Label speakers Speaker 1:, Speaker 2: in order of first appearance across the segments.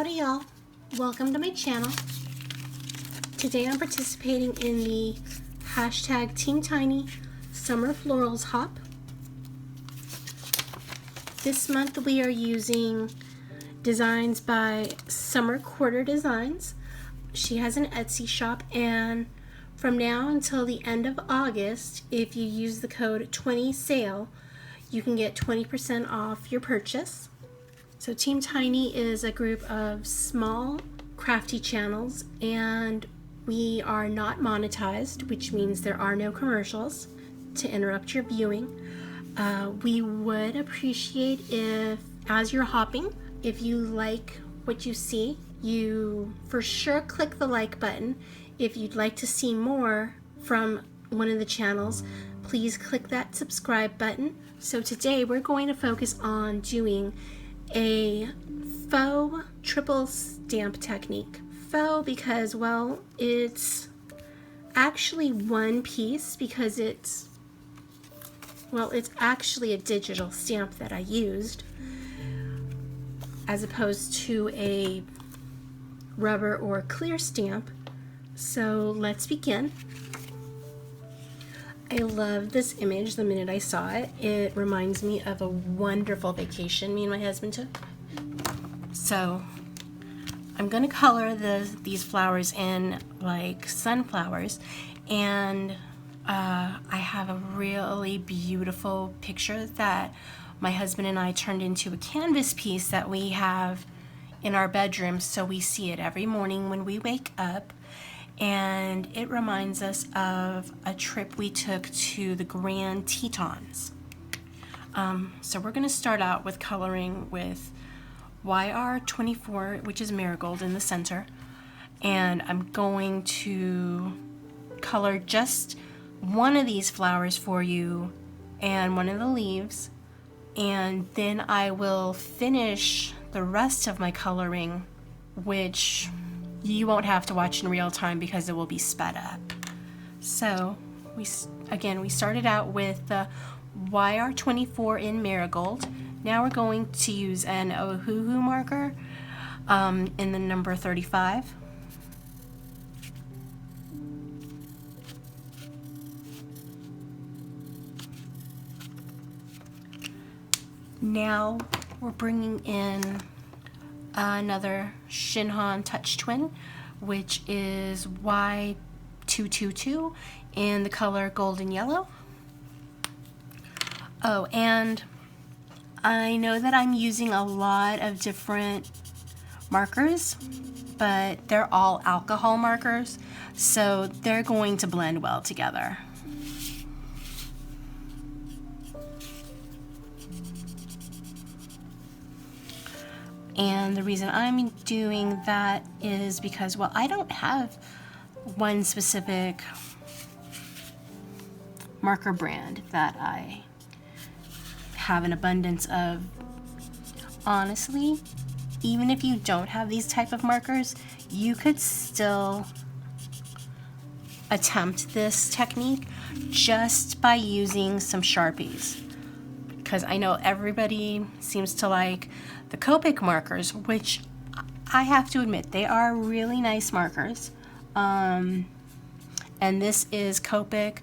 Speaker 1: Howdy y'all, welcome to my channel. Today I'm participating in the hashtag teamtinysummerfloralshop. This month we are using designs by Summer Quarter Designs. She has an Etsy shop, and from now until the end of August, if you use the code 20SALE, you can get 20% off your purchase. So Team Tiny is a group of small crafty channels, and we are not monetized, which means there are no commercials to interrupt your viewing. We would appreciate if, as you're hopping, if you like what you see, you for sure click the like button. If you'd like to see more from one of the channels, please click that subscribe button. So today we're going to focus on doing a faux triple stamp technique. Faux because, well, it's actually one piece because it's actually a digital stamp that I used as opposed to a rubber or clear stamp. So let's begin. I love this image the minute I saw it. It reminds me of a wonderful vacation me and my husband took. So I'm going to color these flowers in like sunflowers, and I have a really beautiful picture that my husband and I turned into a canvas piece that we have in our bedroom, so we see it every morning when we wake up. And it reminds us of a trip we took to the Grand Tetons. So we're going to start out with coloring with YR24, which is marigold, in the center. And I'm going to color just one of these flowers for you and one of the leaves. And then I will finish the rest of my coloring, which you won't have to watch in real time because it will be sped up. So we started out with the YR24 in marigold. Now we're going to use an Ohuhu marker in the number 35. Now we're bringing in another Shinhan Touch Twin, which is Y222 in the color golden yellow. Oh, and I know that I'm using a lot of different markers, but they're all alcohol markers, so they're going to blend well together. And the reason I'm doing that is because, well, I don't have one specific marker brand that I have an abundance of. Honestly, even if you don't have these type of markers, you could still attempt this technique just by using some Sharpies. Because I know everybody seems to like the Copic markers, which I have to admit, they are really nice markers. And this is Copic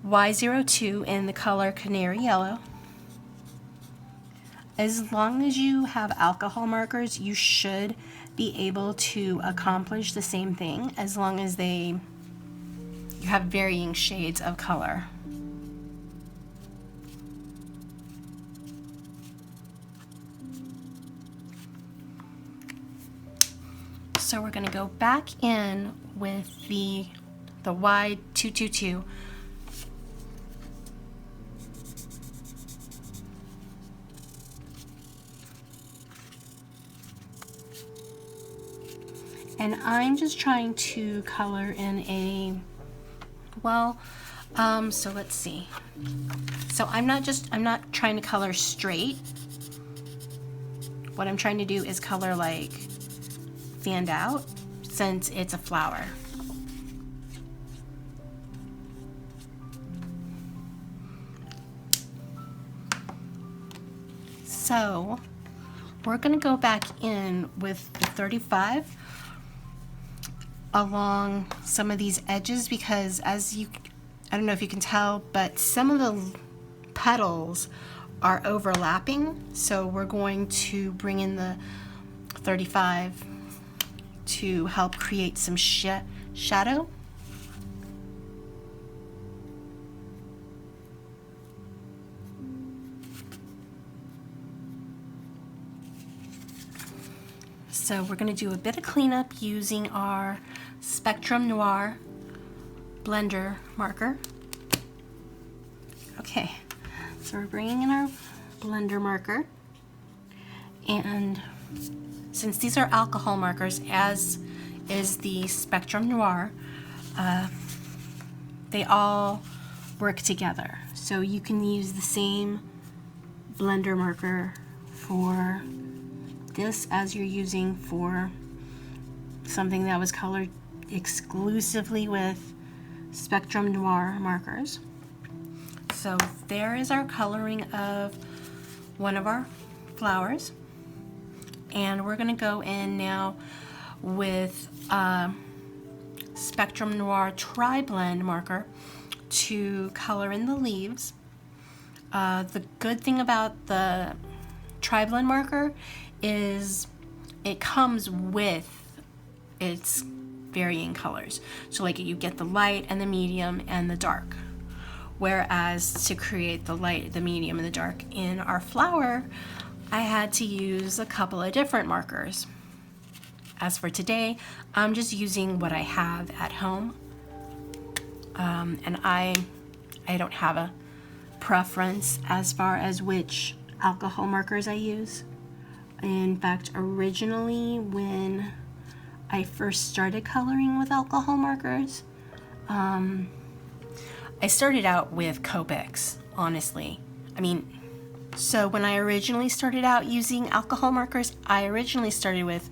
Speaker 1: Y02 in the color canary yellow. As long as you have alcohol markers, you should be able to accomplish the same thing, as long as you have varying shades of color. So we're going to go back in with the Y222. And I'm just trying to color in a, so let's see. So I'm not trying to color straight. What I'm trying to do is color like stand out, since it's a flower. So we're going to go back in with the 35 along some of these edges, because I don't know if you can tell, but some of the petals are overlapping, so we're going to bring in the 35 to help create some shadow. So we're going to do a bit of cleanup using our Spectrum Noir blender marker. Okay, so we're bringing in our blender marker, and since these are alcohol markers, as is the Spectrum Noir, they all work together. So you can use the same blender marker for this as you're using for something that was colored exclusively with Spectrum Noir markers. So there is our coloring of one of our flowers, and we're going to go in now with Spectrum Noir Tri-Blend marker to color in the leaves. The good thing about the Tri-Blend marker is it comes with its varying colors. So like you get the light and the medium and the dark. Whereas to create the light, the medium, and the dark in our flower, I had to use a couple of different markers. As for today, I'm just using what I have at home. And I don't have a preference as far as which alcohol markers I use. In fact, originally when I first started coloring with alcohol markers, I started out with Copics, honestly. So when I originally started out using alcohol markers, I originally started with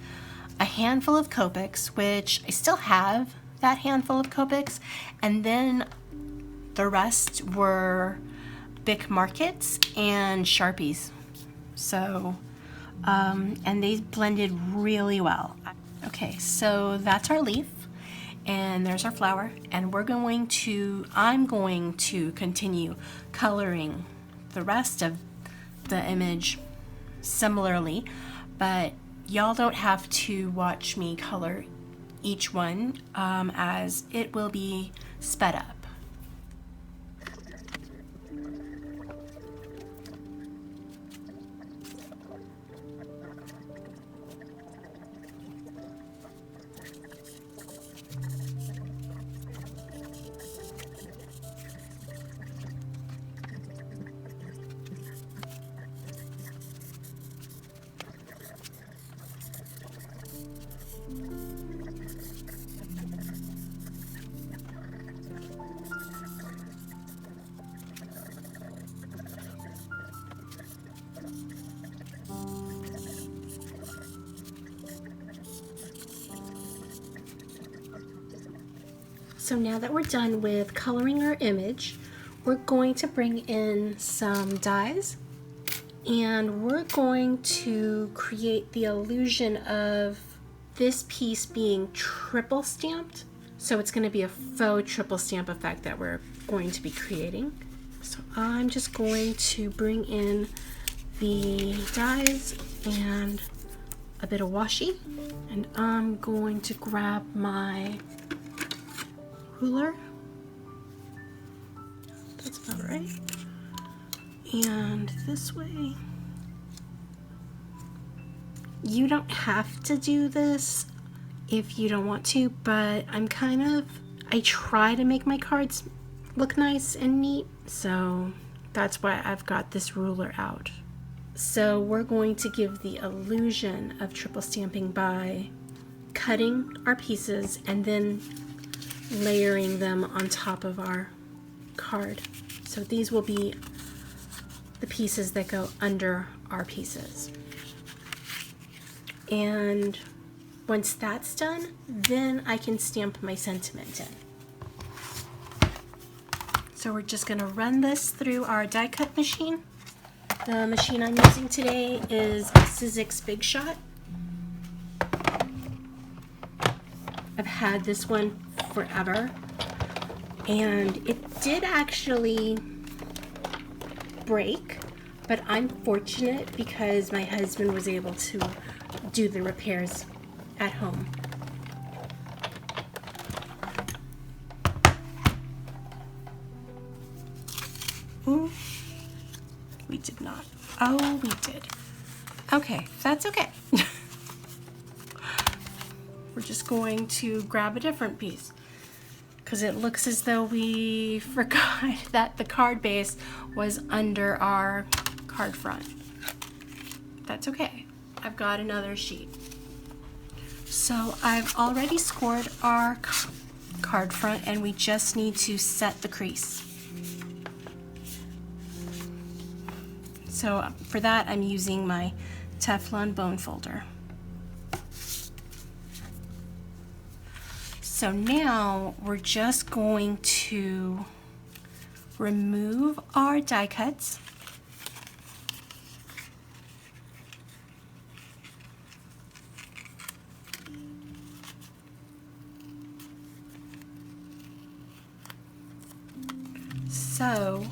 Speaker 1: a handful of Copics, which I still have that handful of Copics, and then the rest were Bic Markets and Sharpies. So, and they blended really well. Okay, so that's our leaf, and there's our flower, and I'm going to continue coloring the rest of the image similarly, but y'all don't have to watch me color each one, as it will be sped up. So now that we're done with coloring our image, we're going to bring in some dyes, and we're going to create the illusion of this piece being triple stamped. So it's going to be a faux triple stamp effect that we're going to be creating. So I'm just going to bring in the dyes and a bit of washi, and I'm going to grab my ruler. That's about right. And this way. You don't have to do this if you don't want to, but I try to make my cards look nice and neat, so that's why I've got this ruler out. So we're going to give the illusion of triple stamping by cutting our pieces and then layering them on top of our card. So these will be the pieces that go under our pieces. And once that's done, then I can stamp my sentiment in. So we're just going to run this through our die cut machine. The machine I'm using today is Sizzix Big Shot. I've had this one forever, and it did actually break, but I'm fortunate because my husband was able to do the repairs at home. Ooh, we did not. Oh, we did. Okay, that's okay. We're just going to grab a different piece because it looks as though we forgot that the card base was under our card front. That's okay. I've got another sheet. So I've already scored our card front and we just need to set the crease. So for that, I'm using my Teflon bone folder. So now we're just going to remove our die cuts. So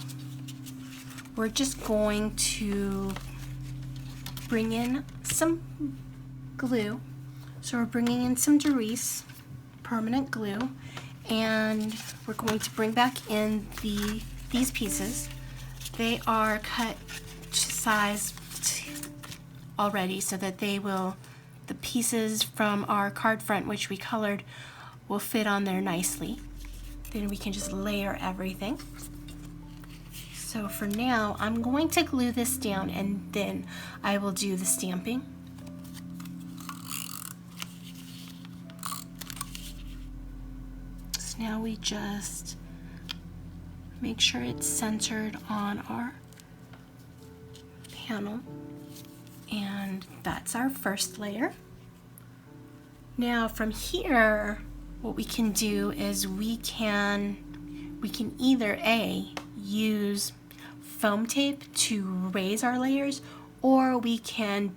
Speaker 1: we're just going to bring in some glue. So we're bringing in some Crease permanent glue, and we're going to bring back in these pieces. They are cut to size already so that the pieces from our card front, which we colored, will fit on there nicely. Then we can just layer everything. So for now, I'm going to glue this down and then I will do the stamping. So now we just make sure it's centered on our panel, and that's our first layer. Now from here, what we can do is we can either use foam tape to raise our layers, or we can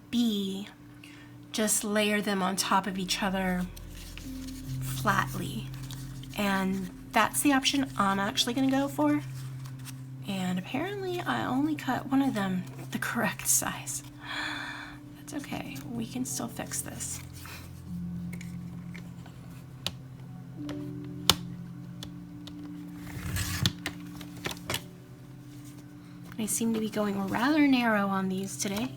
Speaker 1: just layer them on top of each other flatly. And that's the option I'm actually going to go for. And apparently I only cut one of them the correct size. That's okay, we can still fix this. I seem to be going rather narrow on these today.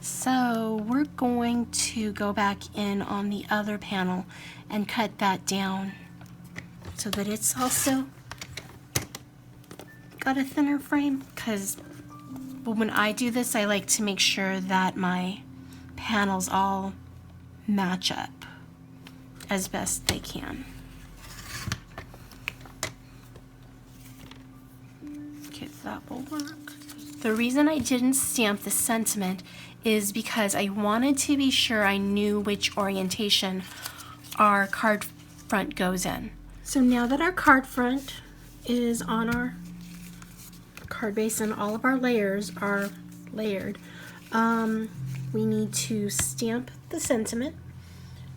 Speaker 1: So we're going to go back in on the other panel and cut that down so that it's also got a thinner frame, because when I do this, I like to make sure that my panels all match up as best they can. Okay, that will work. The reason I didn't stamp the sentiment is because I wanted to be sure I knew which orientation our card front goes in. So now that our card front is on our card base and all of our layers are layered, we need to stamp the sentiment.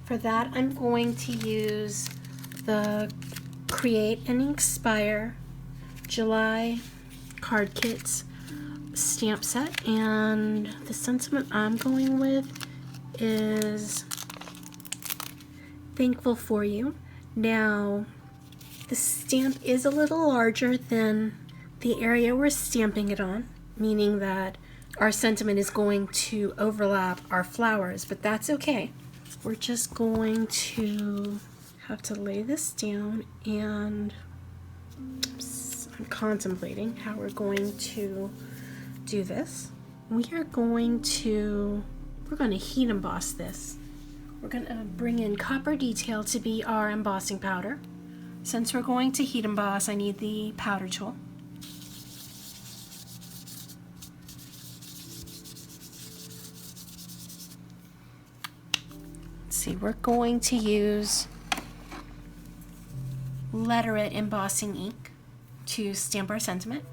Speaker 1: For that, I'm going to use the Create and Inspire July card kits stamp set, and the sentiment I'm going with is Thankful for You. Now, the stamp is a little larger than the area we're stamping it on, meaning that our sentiment is going to overlap our flowers, but that's okay. We're just going to have to lay this down, and I'm contemplating how we're going to do this. We're going to heat emboss this. We're going to bring in Copper Detail to be our embossing powder. Since we're going to heat emboss, I need the powder tool. Let's see, we're going to use Letter It embossing ink to stamp our sentiment.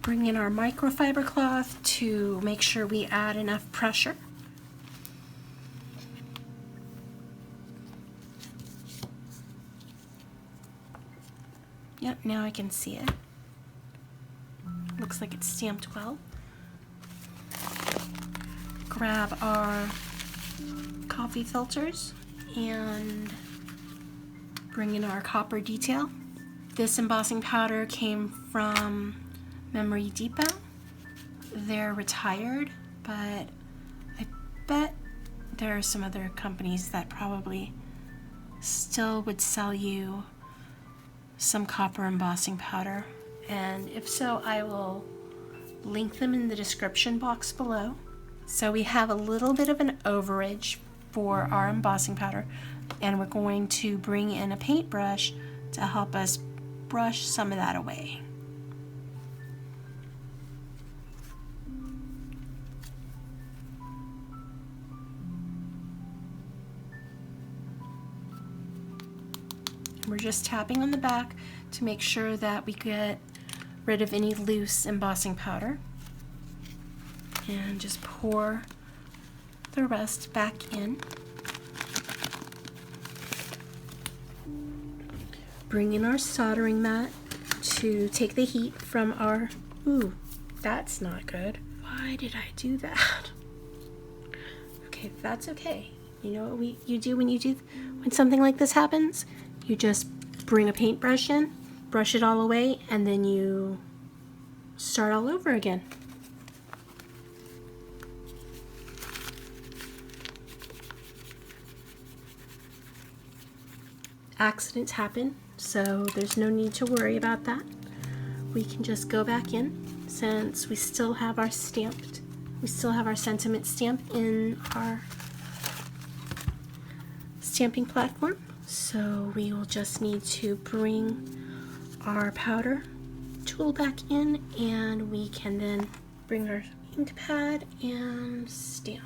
Speaker 1: Bring in our microfiber cloth to make sure we add enough pressure. Yep, now I can see it. Looks like it's stamped well. Grab our coffee filters and bring in our copper detail. This embossing powder came from Memory Depot. They're retired, but I bet there are some other companies that probably still would sell you some copper embossing powder, and if so, I will link them in the description box below. So we have a little bit of an overage for our embossing powder, and we're going to bring in a paintbrush to help us brush some of that away. We're just tapping on the back to make sure that we get rid of any loose embossing powder, and just pour the rest back in. Bring in our soldering mat to take the heat from our, ooh, that's not good. Why did I do that? Okay, that's okay. You know what you do when something like this happens? You just bring a paintbrush in, brush it all away, and then you start all over again. Accidents happen, so there's no need to worry about that. We can just go back in, since we still have our sentiment stamp in our stamping platform. So we will just need to bring our powder tool back in, and we can then bring our ink pad and stamp.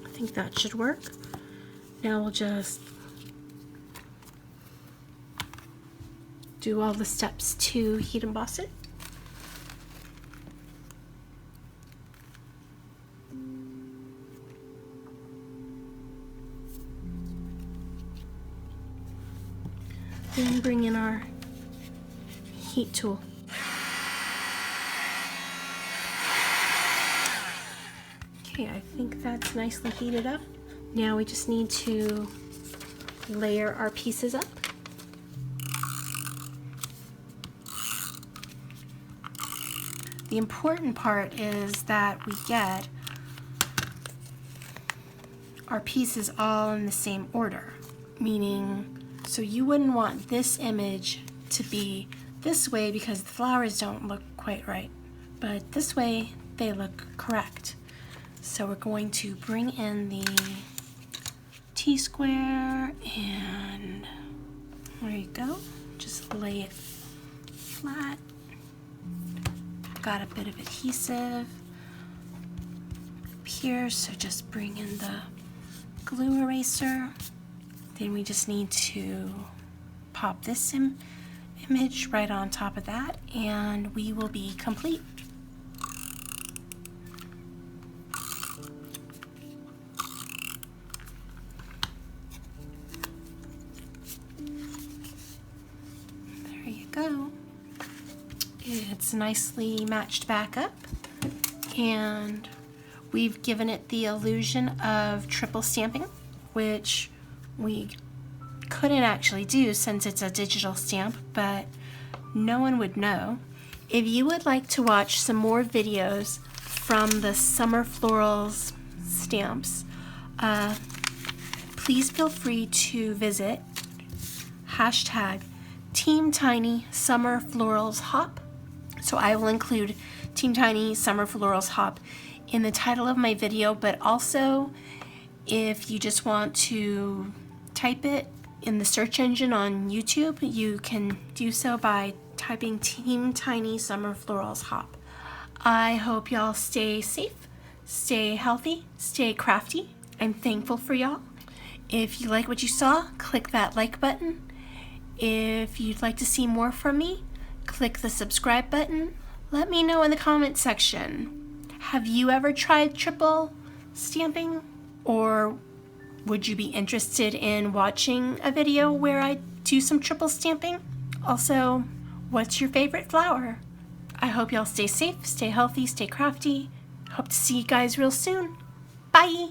Speaker 1: I think that should work. Now we'll just do all the steps to heat emboss it. Then bring in our heat tool. Okay, I think that's nicely heated up. Now we just need to layer our pieces up. The important part is that we get our pieces all in the same order, meaning, so you wouldn't want this image to be this way because the flowers don't look quite right, but this way they look correct. So we're going to bring in the T-square, and there you go, just lay it flat. Got a bit of adhesive here, so just bring in the glue eraser. Then we just need to pop this image right on top of that, and we will be complete. There you go. It's nicely matched back up, and we've given it the illusion of triple stamping, which we couldn't actually do since it's a digital stamp, but no one would know. If you would like to watch some more videos from the Summer Florals stamps, please feel free to visit hashtag teamtinysummerfloralshop. So I will include Team Tiny Summer Florals Hop in the title of my video, but also if you just want to type it in the search engine on YouTube, you can do so by typing Team Tiny Summer Florals Hop. I hope y'all stay safe, stay healthy, stay crafty. I'm thankful for y'all. If you like what you saw, click that like button. If you'd like to see more from me, click the subscribe button. Let me know in the comment section. Have you ever tried triple stamping? Or would you be interested in watching a video where I do some triple stamping? Also, what's your favorite flower? I hope y'all stay safe, stay healthy, stay crafty. Hope to see you guys real soon. Bye!